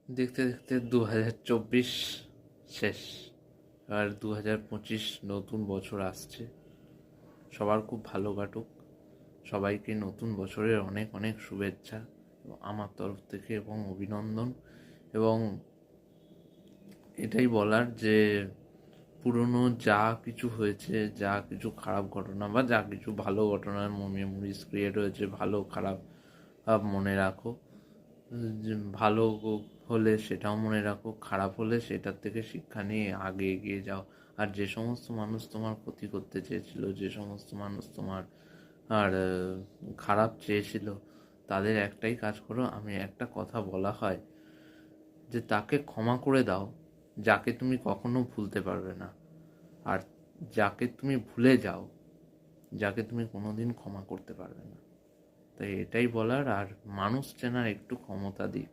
দেখতে দেখতে 2024 শেষ, আর 2025 নতুন বছর আসছে। সবার খুব ভালো কাটুক, সবাইকে নতুন বছরের অনেক অনেক শুভেচ্ছা আমার তরফ থেকে এবং অভিনন্দন। এবং এটাই বলার যে পুরনো যা কিছু হয়েছে, যা কিছু খারাপ ঘটনা বা যা কিছু ভালো ঘটনার মেমোরিজ ক্রিয়েট হয়েছে, ভালো খারাপ মনে রাখো। ভালো হলে সেটাও মনে রাখো, খারাপ হলে সেটার থেকে শিক্ষা নিয়ে আগে এগিয়ে যাও। আর যে সমস্ত মানুষ তোমার ক্ষতি করতে চেয়েছিল, যে সমস্ত মানুষ তোমার আর খারাপ চেয়েছিল, তাদের একটাই কাজ করো। আমি একটা কথা বলা হয় যে তাকে ক্ষমা করে দাও যাকে তুমি কখনো ভুলতে পারবে না, আর যাকে তুমি ভুলে যাও, যাকে তুমি কোনোদিন ক্ষমা করতে পারবে না। তাই এটাই বলার। আর মানুষ চেনার একটু ক্ষমতা দিক।